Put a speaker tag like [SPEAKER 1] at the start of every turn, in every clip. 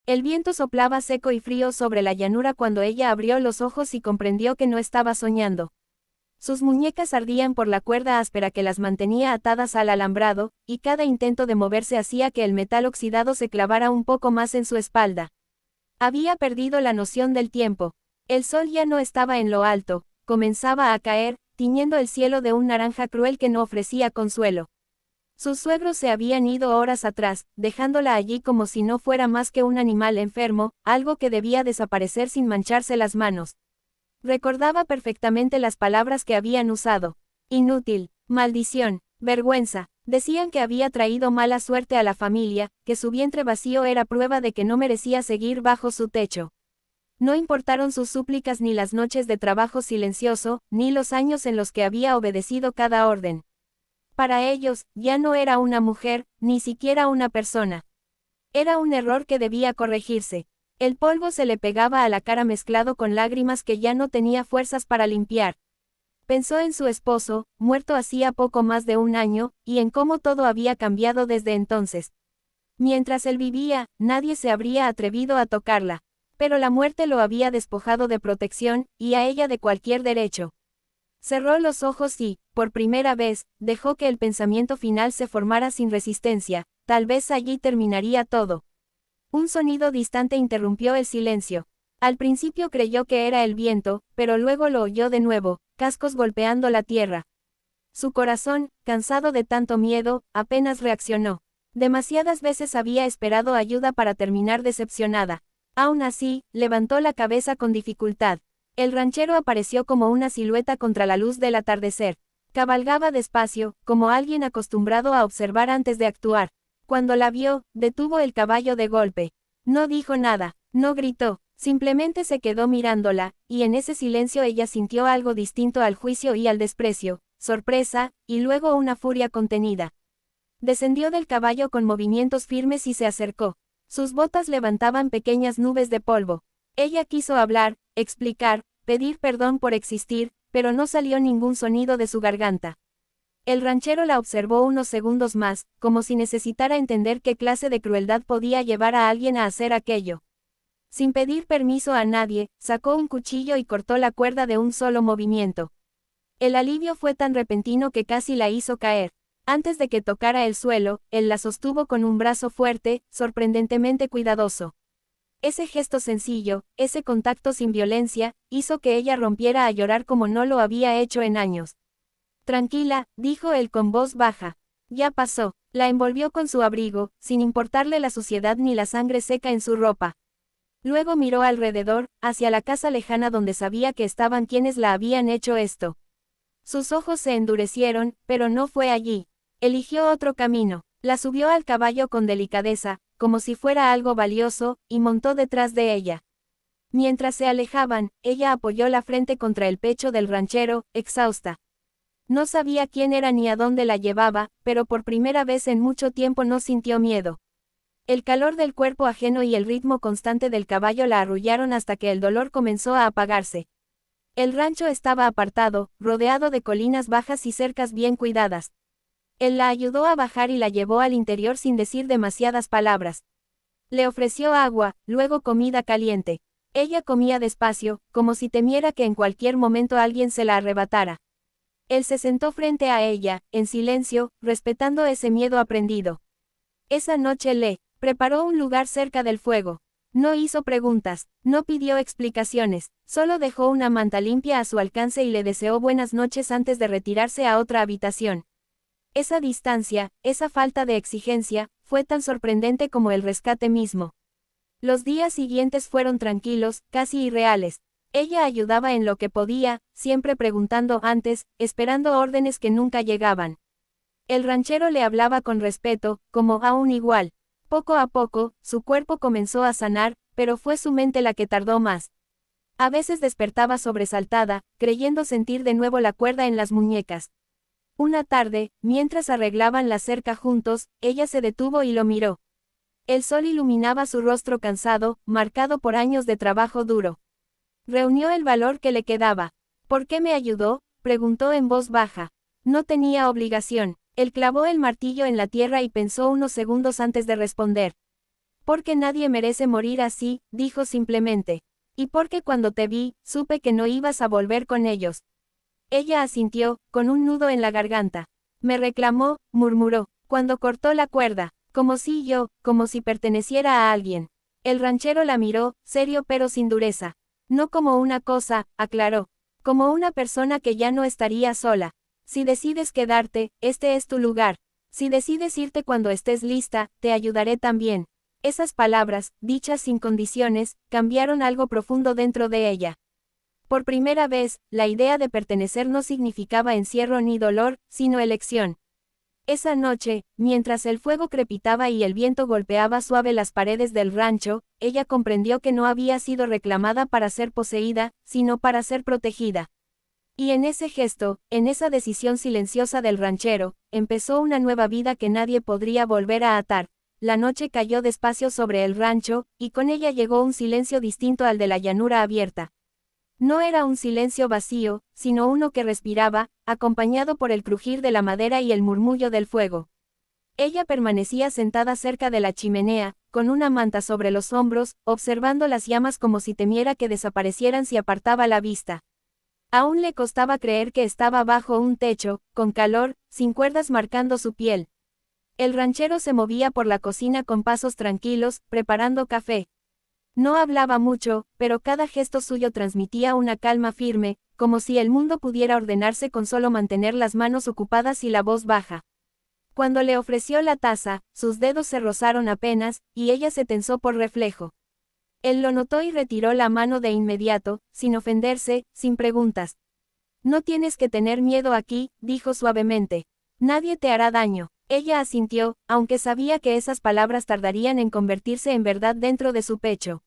[SPEAKER 1] El viento soplaba seco y frío sobre la llanura cuando ella abrió los ojos y comprendió que no estaba soñando. Sus muñecas ardían por la cuerda áspera que las mantenía atadas al alambrado, y cada intento de moverse hacía que el metal oxidado se clavara un poco más en su espalda. Había perdido la noción del tiempo. El sol ya no estaba en lo alto, comenzaba a caer, tiñendo el cielo de un naranja cruel que no ofrecía consuelo. Sus suegros se habían ido horas atrás, dejándola allí como si no fuera más que un animal enfermo, algo que debía desaparecer sin mancharse las manos. Recordaba perfectamente las palabras que habían usado. Inútil, maldición, vergüenza. Decían que había traído mala suerte a la familia, que su vientre vacío era prueba de que no merecía seguir bajo su techo. No importaron sus súplicas ni las noches de trabajo silencioso, ni los años en los que había obedecido cada orden. Para ellos, ya no era una mujer, ni siquiera una persona. Era un error que debía corregirse. El polvo se le pegaba a la cara mezclado con lágrimas que ya no tenía fuerzas para limpiar. Pensó en su esposo, muerto hacía poco más de un año, y en cómo todo había cambiado desde entonces. Mientras él vivía, nadie se habría atrevido a tocarla. Pero la muerte lo había despojado de protección, y a ella de cualquier derecho. Cerró los ojos y, por primera vez, dejó que el pensamiento final se formara sin resistencia. Tal vez allí terminaría todo. Un sonido distante interrumpió el silencio. Al principio creyó que era el viento, pero luego lo oyó de nuevo, cascos golpeando la tierra. Su corazón, cansado de tanto miedo, apenas reaccionó. Demasiadas veces había esperado ayuda para terminar decepcionada. Aún así, levantó la cabeza con dificultad. El ranchero apareció como una silueta contra la luz del atardecer. Cabalgaba despacio, como alguien acostumbrado a observar antes de actuar. Cuando la vio, detuvo el caballo de golpe. No dijo nada, no gritó, simplemente se quedó mirándola, y en ese silencio ella sintió algo distinto al juicio y al desprecio, sorpresa, y luego una furia contenida. Descendió del caballo con movimientos firmes y se acercó. Sus botas levantaban pequeñas nubes de polvo. Ella quiso hablar, explicar, pedir perdón por existir, pero no salió ningún sonido de su garganta. El ranchero la observó unos segundos más, como si necesitara entender qué clase de crueldad podía llevar a alguien a hacer aquello. Sin pedir permiso a nadie, sacó un cuchillo y cortó la cuerda de un solo movimiento. El alivio fue tan repentino que casi la hizo caer. Antes de que tocara el suelo, él la sostuvo con un brazo fuerte, sorprendentemente cuidadoso. Ese gesto sencillo, ese contacto sin violencia, hizo que ella rompiera a llorar como no lo había hecho en años. Tranquila, dijo él con voz baja. Ya pasó. La envolvió con su abrigo, sin importarle la suciedad ni la sangre seca en su ropa. Luego miró alrededor, hacia la casa lejana donde sabía que estaban quienes la habían hecho esto. Sus ojos se endurecieron, pero no fue allí. Eligió otro camino. La subió al caballo con delicadeza, como si fuera algo valioso, y montó detrás de ella. Mientras se alejaban, ella apoyó la frente contra el pecho del ranchero, exhausta. No sabía quién era ni a dónde la llevaba, pero por primera vez en mucho tiempo no sintió miedo. El calor del cuerpo ajeno y el ritmo constante del caballo la arrullaron hasta que el dolor comenzó a apagarse. El rancho estaba apartado, rodeado de colinas bajas y cercas bien cuidadas. Él la ayudó a bajar y la llevó al interior sin decir demasiadas palabras. Le ofreció agua, luego comida caliente. Ella comía despacio, como si temiera que en cualquier momento alguien se la arrebatara. Él se sentó frente a ella, en silencio, respetando ese miedo aprendido. Esa noche le preparó un lugar cerca del fuego. No hizo preguntas, no pidió explicaciones, solo dejó una manta limpia a su alcance y le deseó buenas noches antes de retirarse a otra habitación. Esa distancia, esa falta de exigencia, fue tan sorprendente como el rescate mismo. Los días siguientes fueron tranquilos, casi irreales. Ella ayudaba en lo que podía, siempre preguntando antes, esperando órdenes que nunca llegaban. El ranchero le hablaba con respeto, como a un igual. Poco a poco, su cuerpo comenzó a sanar, pero fue su mente la que tardó más. A veces despertaba sobresaltada, creyendo sentir de nuevo la cuerda en las muñecas. Una tarde, mientras arreglaban la cerca juntos, ella se detuvo y lo miró. El sol iluminaba su rostro cansado, marcado por años de trabajo duro. Reunió el valor que le quedaba. ¿Por qué me ayudó?, preguntó en voz baja. No tenía obligación. Él clavó el martillo en la tierra y pensó unos segundos antes de responder. Porque nadie merece morir así, dijo simplemente. Y porque cuando te vi, supe que no ibas a volver con ellos. Ella asintió, con un nudo en la garganta. Me reclamó, murmuró, cuando cortó la cuerda, como si perteneciera a alguien. El ranchero la miró, serio pero sin dureza. No como una cosa, aclaró. Como una persona que ya no estaría sola. Si decides quedarte, este es tu lugar. Si decides irte cuando estés lista, te ayudaré también. Esas palabras, dichas sin condiciones, cambiaron algo profundo dentro de ella. Por primera vez, la idea de pertenecer no significaba encierro ni dolor, sino elección. Esa noche, mientras el fuego crepitaba y el viento golpeaba suave las paredes del rancho, ella comprendió que no había sido reclamada para ser poseída, sino para ser protegida. Y en ese gesto, en esa decisión silenciosa del ranchero, empezó una nueva vida que nadie podría volver a atar. La noche cayó despacio sobre el rancho, y con ella llegó un silencio distinto al de la llanura abierta. No era un silencio vacío, sino uno que respiraba, acompañado por el crujir de la madera y el murmullo del fuego. Ella permanecía sentada cerca de la chimenea, con una manta sobre los hombros, observando las llamas como si temiera que desaparecieran si apartaba la vista. Aún le costaba creer que estaba bajo un techo, con calor, sin cuerdas marcando su piel. El ranchero se movía por la cocina con pasos tranquilos, preparando café. No hablaba mucho, pero cada gesto suyo transmitía una calma firme, como si el mundo pudiera ordenarse con solo mantener las manos ocupadas y la voz baja. Cuando le ofreció la taza, sus dedos se rozaron apenas, y ella se tensó por reflejo. Él lo notó y retiró la mano de inmediato, sin ofenderse, sin preguntas. No tienes que tener miedo aquí, dijo suavemente. Nadie te hará daño. Ella asintió, aunque sabía que esas palabras tardarían en convertirse en verdad dentro de su pecho.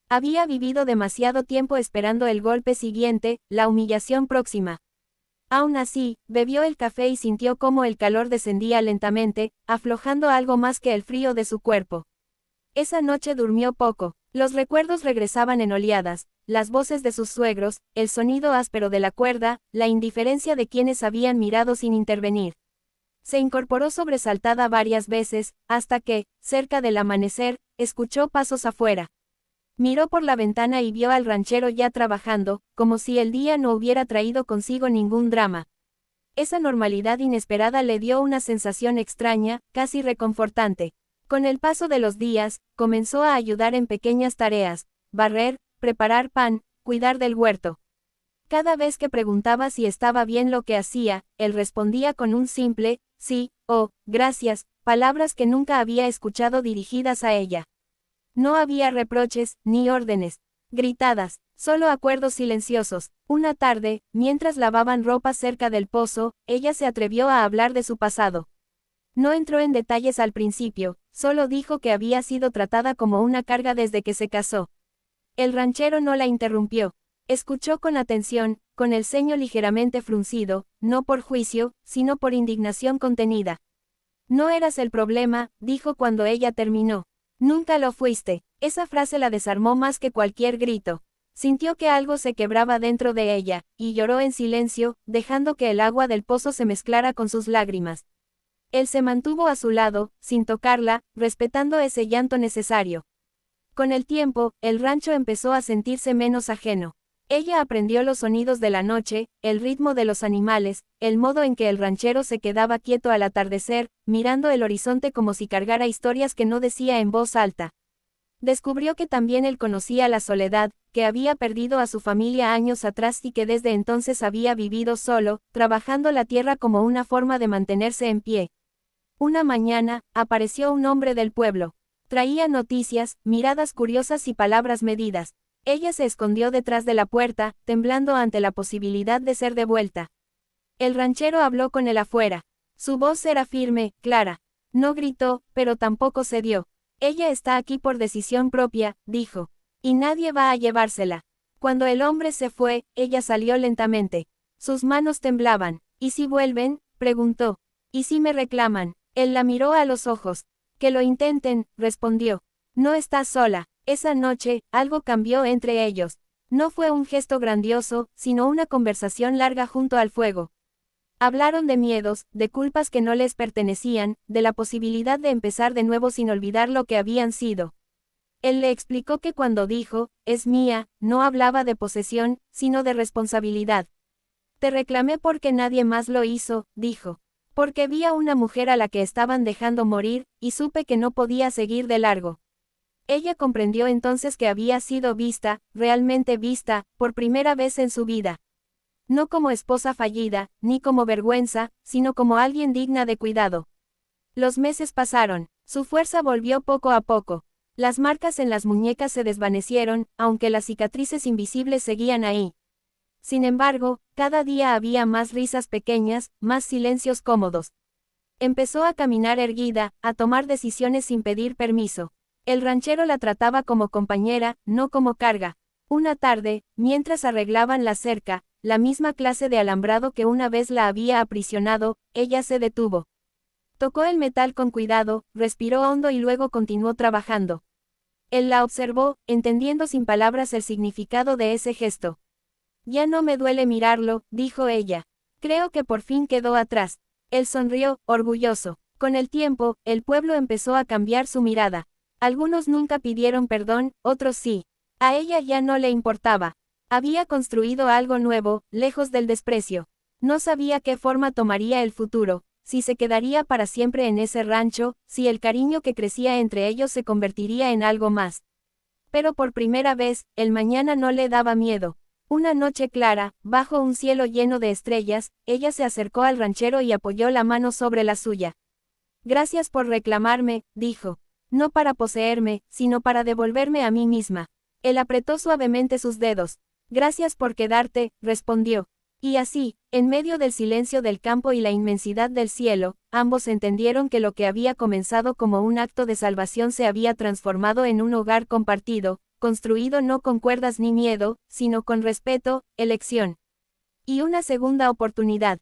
[SPEAKER 1] Había vivido demasiado tiempo esperando el golpe siguiente, la humillación próxima. Aún así, bebió el café y sintió cómo el calor descendía lentamente, aflojando algo más que el frío de su cuerpo. Esa noche durmió poco. Los recuerdos regresaban en oleadas, las voces de sus suegros, el sonido áspero de la cuerda, la indiferencia de quienes habían mirado sin intervenir. Se incorporó sobresaltada varias veces, hasta que, cerca del amanecer, escuchó pasos afuera. Miró por la ventana y vio al ranchero ya trabajando, como si el día no hubiera traído consigo ningún drama. Esa normalidad inesperada le dio una sensación extraña, casi reconfortante. Con el paso de los días, comenzó a ayudar en pequeñas tareas, barrer, preparar pan, cuidar del huerto. Cada vez que preguntaba si estaba bien lo que hacía, él respondía con un simple, sí, o, gracias, palabras que nunca había escuchado dirigidas a ella. No había reproches, ni órdenes gritadas, solo acuerdos silenciosos. Una tarde, mientras lavaban ropa cerca del pozo, ella se atrevió a hablar de su pasado. No entró en detalles al principio, solo dijo que había sido tratada como una carga desde que se casó. El ranchero no la interrumpió. Escuchó con atención, con el ceño ligeramente fruncido, no por juicio, sino por indignación contenida. No eras el problema, dijo cuando ella terminó. Nunca lo fuiste. Esa frase la desarmó más que cualquier grito. Sintió que algo se quebraba dentro de ella, y lloró en silencio, dejando que el agua del pozo se mezclara con sus lágrimas. Él se mantuvo a su lado, sin tocarla, respetando ese llanto necesario. Con el tiempo, el rancho empezó a sentirse menos ajeno. Ella aprendió los sonidos de la noche, el ritmo de los animales, el modo en que el ranchero se quedaba quieto al atardecer, mirando el horizonte como si cargara historias que no decía en voz alta. Descubrió que también él conocía la soledad, que había perdido a su familia años atrás y que desde entonces había vivido solo, trabajando la tierra como una forma de mantenerse en pie. Una mañana, apareció un hombre del pueblo. Traía noticias, miradas curiosas y palabras medidas. Ella se escondió detrás de la puerta, temblando ante la posibilidad de ser devuelta. El ranchero habló con él afuera. Su voz era firme, clara. No gritó, pero tampoco cedió. Ella está aquí por decisión propia, dijo. Y nadie va a llevársela. Cuando el hombre se fue, ella salió lentamente. Sus manos temblaban. ¿Y si vuelven?, preguntó. ¿Y si me reclaman? Él la miró a los ojos. Que lo intenten, respondió. No estás sola. Esa noche, algo cambió entre ellos. No fue un gesto grandioso, sino una conversación larga junto al fuego. Hablaron de miedos, de culpas que no les pertenecían, de la posibilidad de empezar de nuevo sin olvidar lo que habían sido. Él le explicó que cuando dijo, es mía, no hablaba de posesión, sino de responsabilidad. Te reclamé porque nadie más lo hizo, dijo. Porque vi a una mujer a la que estaban dejando morir, y supe que no podía seguir de largo. Ella comprendió entonces que había sido vista, realmente vista, por primera vez en su vida. No como esposa fallida, ni como vergüenza, sino como alguien digna de cuidado. Los meses pasaron, su fuerza volvió poco a poco. Las marcas en las muñecas se desvanecieron, aunque las cicatrices invisibles seguían ahí. Sin embargo, cada día había más risas pequeñas, más silencios cómodos. Empezó a caminar erguida, a tomar decisiones sin pedir permiso. El ranchero la trataba como compañera, no como carga. Una tarde, mientras arreglaban la cerca, la misma clase de alambrado que una vez la había aprisionado, ella se detuvo. Tocó el metal con cuidado, respiró hondo y luego continuó trabajando. Él la observó, entendiendo sin palabras el significado de ese gesto. Ya no me duele mirarlo, dijo ella. Creo que por fin quedó atrás. Él sonrió, orgulloso. Con el tiempo, el pueblo empezó a cambiar su mirada. Algunos nunca pidieron perdón, otros sí. A ella ya no le importaba. Había construido algo nuevo, lejos del desprecio. No sabía qué forma tomaría el futuro, si se quedaría para siempre en ese rancho, si el cariño que crecía entre ellos se convertiría en algo más. Pero por primera vez, el mañana no le daba miedo. Una noche clara, bajo un cielo lleno de estrellas, ella se acercó al ranchero y apoyó la mano sobre la suya. Gracias por reclamarme, dijo. No para poseerme, sino para devolverme a mí misma. Él apretó suavemente sus dedos. Gracias por quedarte, respondió. Y así, en medio del silencio del campo y la inmensidad del cielo, ambos entendieron que lo que había comenzado como un acto de salvación se había transformado en un hogar compartido, construido no con cuerdas ni miedo, sino con respeto, elección. Y una segunda oportunidad.